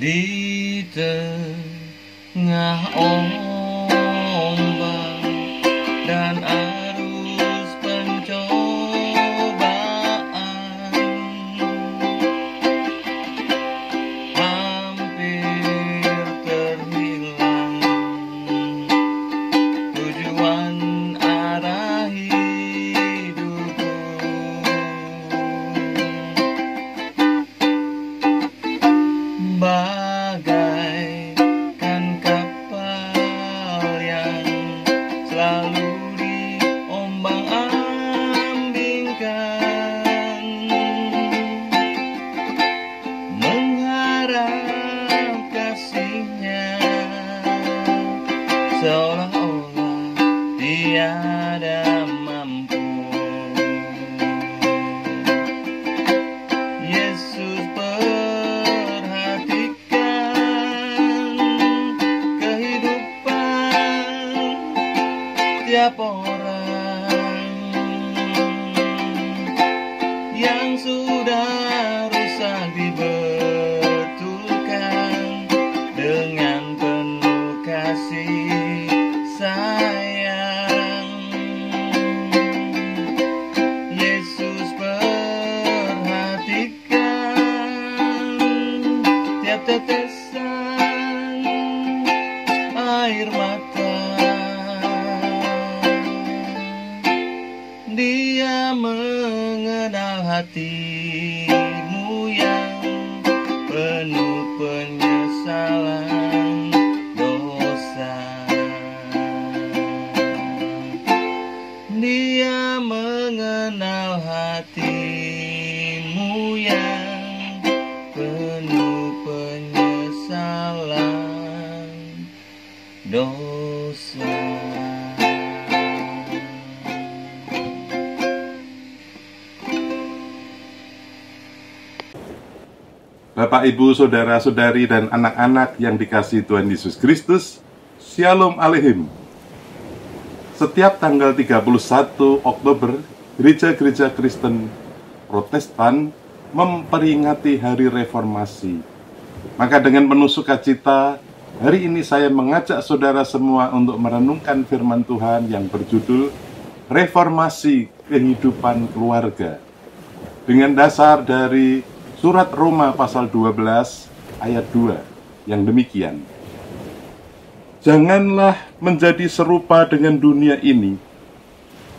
di tengah ombak dan arus pencobaan, hampir terhilang tujuan arah hidupku. Bagaikan kapal yang selalu diombang-ambingkan, mengharap kasihnya seolah-olah tiada mampu. Yesus tiap orang yang sudah rusak dibetulkan dengan penuh kasih sayang. Yesus perhatikan tiap tetesan air mata. Dia mengenal hatimu yang penuh penyesalan dosa. Dia mengenal hatimu yang penuh penyesalan dosa. Bapak, Ibu, Saudara-saudari, dan anak-anak yang dikasihi Tuhan Yesus Kristus, Shalom Aleichem. Setiap tanggal 31 Oktober, gereja-gereja Kristen Protestan memperingati Hari Reformasi. Maka dengan penuh sukacita, hari ini saya mengajak saudara semua untuk merenungkan firman Tuhan yang berjudul Reformasi Kehidupan Keluarga. Dengan dasar dari Surat Roma pasal 12 ayat 2 yang demikian. Janganlah menjadi serupa dengan dunia ini,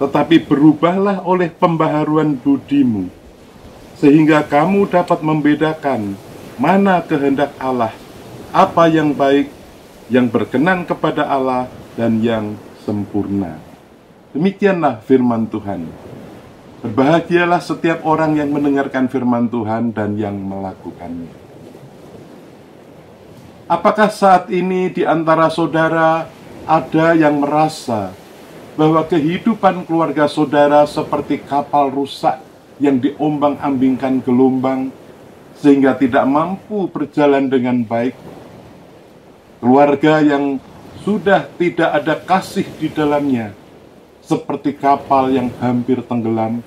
tetapi berubahlah oleh pembaharuan budimu, sehingga kamu dapat membedakan mana kehendak Allah, apa yang baik, yang berkenan kepada Allah, dan yang sempurna. Demikianlah firman Tuhan. Berbahagialah setiap orang yang mendengarkan firman Tuhan dan yang melakukannya. Apakah saat ini di antara saudara ada yang merasa bahwa kehidupan keluarga saudara seperti kapal rusak yang diombang-ambingkan gelombang sehingga tidak mampu berjalan dengan baik? Keluarga yang sudah tidak ada kasih di dalamnya, seperti kapal yang hampir tenggelam.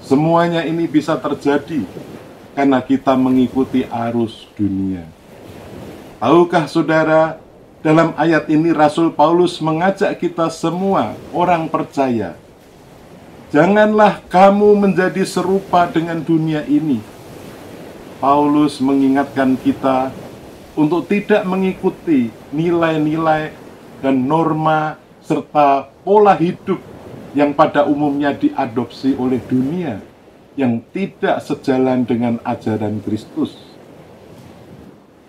Semuanya ini bisa terjadi karena kita mengikuti arus dunia. Tahukah saudara, dalam ayat ini Rasul Paulus mengajak kita semua orang percaya, janganlah kamu menjadi serupa dengan dunia ini. Paulus mengingatkan kita untuk tidak mengikuti nilai-nilai dan norma serta pola hidup yang pada umumnya diadopsi oleh dunia yang tidak sejalan dengan ajaran Kristus.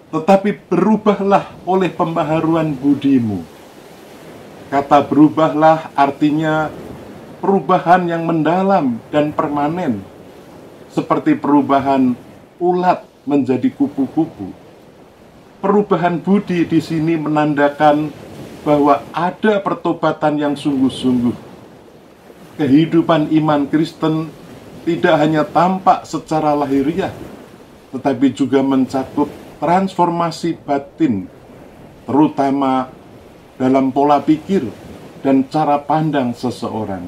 Tetapi berubahlah oleh pembaharuan budimu. Kata berubahlah artinya perubahan yang mendalam dan permanen, seperti perubahan ulat menjadi kupu-kupu. Perubahan budi di sini menandakan bahwa ada pertobatan yang sungguh-sungguh. Kehidupan iman Kristen tidak hanya tampak secara lahiriah, tetapi juga mencakup transformasi batin, terutama dalam pola pikir dan cara pandang seseorang.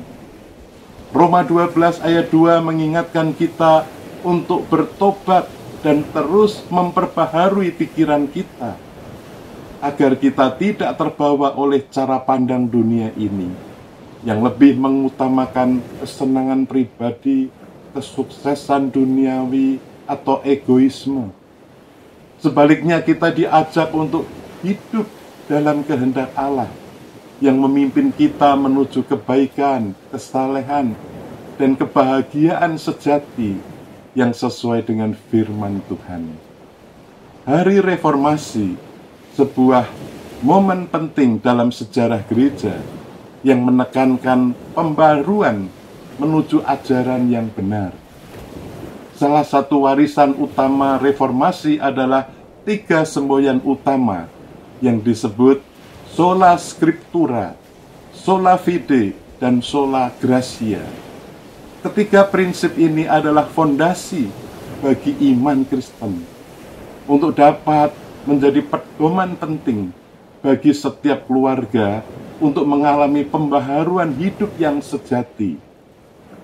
Roma 12 ayat 2 mengingatkan kita untuk bertobat dan terus memperbaharui pikiran kita, agar kita tidak terbawa oleh cara pandang dunia ini, yang lebih mengutamakan kesenangan pribadi, kesuksesan duniawi, atau egoisme. Sebaliknya kita diajak untuk hidup dalam kehendak Allah, yang memimpin kita menuju kebaikan, kesalehan, dan kebahagiaan sejati yang sesuai dengan firman Tuhan. Hari Reformasi, sebuah momen penting dalam sejarah gereja yang menekankan pembaruan menuju ajaran yang benar. Salah satu warisan utama Reformasi adalah 3 semboyan utama yang disebut Sola Scriptura, Sola Fide, dan Sola Gratia. Ketiga prinsip ini adalah fondasi bagi iman Kristen untuk dapat menjadi pedoman penting bagi setiap keluarga untuk mengalami pembaharuan hidup yang sejati,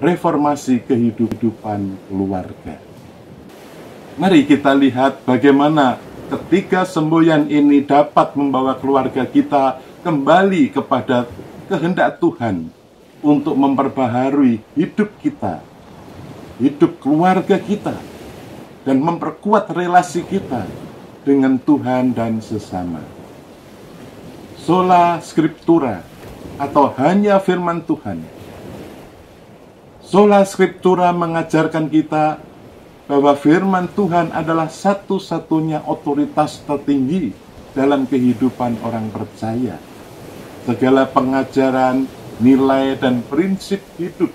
reformasi kehidupan keluarga. Mari kita lihat bagaimana ketiga semboyan ini dapat membawa keluarga kita kembali kepada kehendak Tuhan untuk memperbaharui hidup kita, hidup keluarga kita, dan memperkuat relasi kita dengan Tuhan dan sesama. Sola Scriptura, atau hanya firman Tuhan. Sola Scriptura mengajarkan kita bahwa firman Tuhan adalah satu-satunya otoritas tertinggi dalam kehidupan orang percaya. Segala pengajaran, nilai, dan prinsip hidup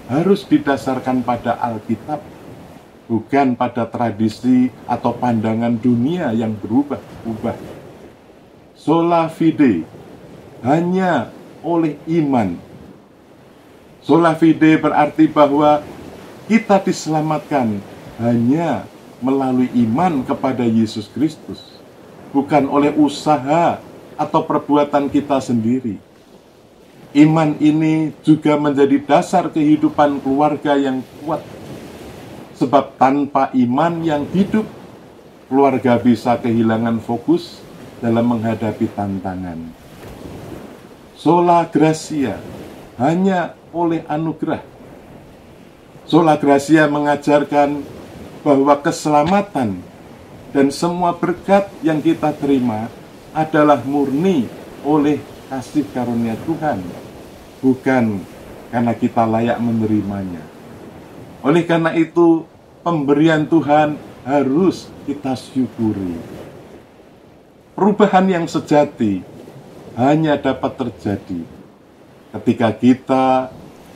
harus didasarkan pada Alkitab, bukan pada tradisi atau pandangan dunia yang berubah-ubah. Sola Fide, hanya oleh iman. Sola Fide berarti bahwa kita diselamatkan hanya melalui iman kepada Yesus Kristus, bukan oleh usaha atau perbuatan kita sendiri. Iman ini juga menjadi dasar kehidupan keluarga yang kuat. Sebab tanpa iman yang hidup, keluarga bisa kehilangan fokus dalam menghadapi tantangan. Sola Gratia, hanya oleh anugerah. Sola Gratia mengajarkan bahwa keselamatan dan semua berkat yang kita terima adalah murni oleh kasih karunia Tuhan, bukan karena kita layak menerimanya. Oleh karena itu, pemberian Tuhan harus kita syukuri. Perubahan yang sejati hanya dapat terjadi ketika kita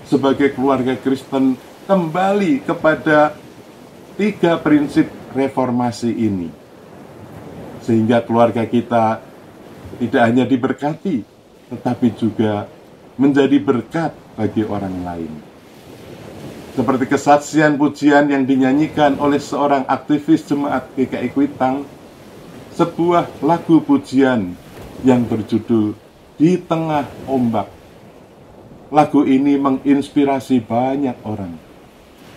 sebagai keluarga Kristen kembali kepada 3 prinsip reformasi ini, sehingga keluarga kita tidak hanya diberkati, tetapi juga menjadi berkat bagi orang lain. Seperti kesaksian pujian yang dinyanyikan oleh seorang aktivis jemaat GKI Kuitang, sebuah lagu pujian yang berjudul Di Tengah Ombak. Lagu ini menginspirasi banyak orang.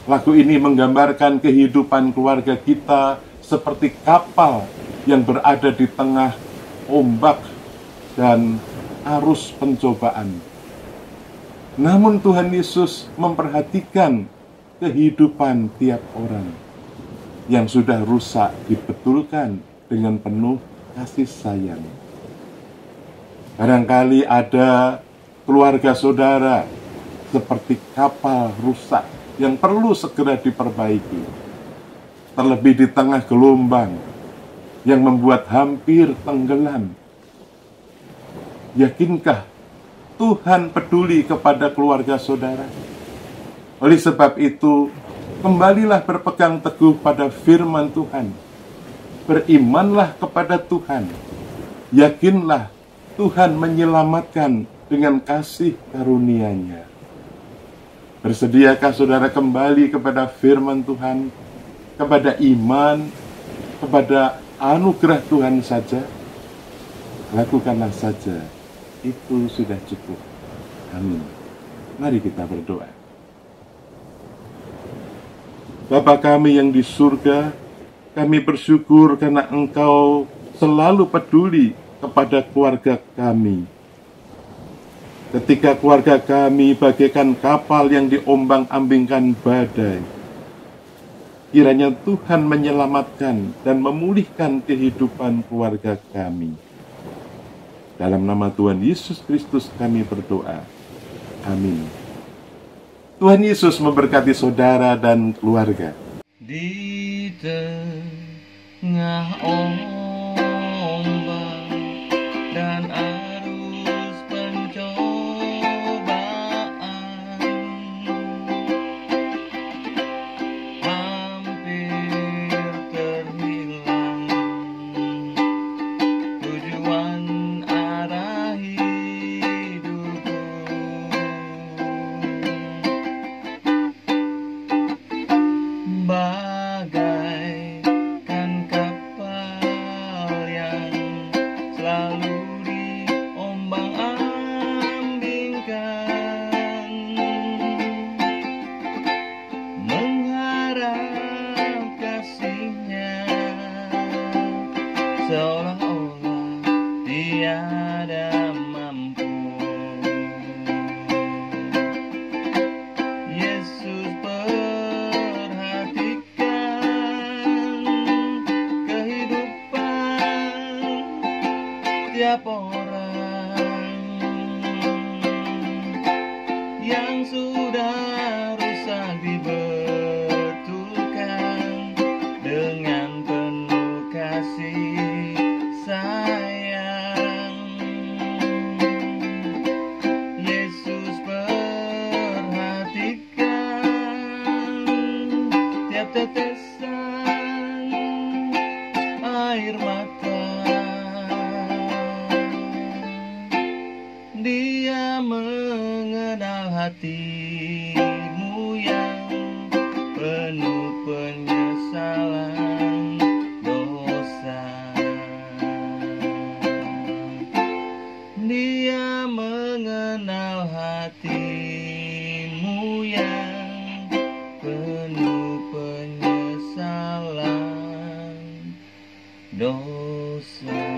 Lagu ini menggambarkan kehidupan keluarga kita seperti kapal yang berada di tengah ombak dan arus pencobaan. Namun Tuhan Yesus memperhatikan kehidupan tiap orang yang sudah rusak dibetulkan dengan penuh kasih sayang. Barangkali ada keluarga saudara seperti kapal rusak yang perlu segera diperbaiki, terlebih di tengah gelombang yang membuat hampir tenggelam. Yakinkah Tuhan peduli kepada keluarga saudara? Oleh sebab itu, kembalilah berpegang teguh pada firman Tuhan. Berimanlah kepada Tuhan. Yakinlah Tuhan menyelamatkan dengan kasih karunia-Nya. Bersediakah saudara kembali kepada firman Tuhan, kepada iman, kepada anugerah Tuhan saja? Lakukanlah saja. Itu sudah cukup. Amin. Mari kita berdoa. Bapa kami yang di surga, Kami bersyukur karena Engkau selalu peduli kepada keluarga kami. Ketika keluarga kami bagaikan kapal yang diombang-ambingkan badai, kiranya Tuhan menyelamatkan dan memulihkan kehidupan keluarga kami. Dalam nama Tuhan Yesus Kristus kami berdoa. Amin. Tuhan Yesus memberkati saudara dan keluarga. Di tengah ombak dan arus pencobaan, hampir terhilang tujuan arah hidupku. Bagaikan kapal yang selalu diombang-ambingkan, mengharap kasih-Nya seolah-olah tiada mampu. Yesus tiap orang yang sudah rusak dibetulkan dengan penuh kasih sayang. Yesus perhatikan tiap tetesan air mata. Dia mengenal hatimu yang penuh penyesalan dosa. Dia mengenal hatimu yang penuh penyesalan dosa.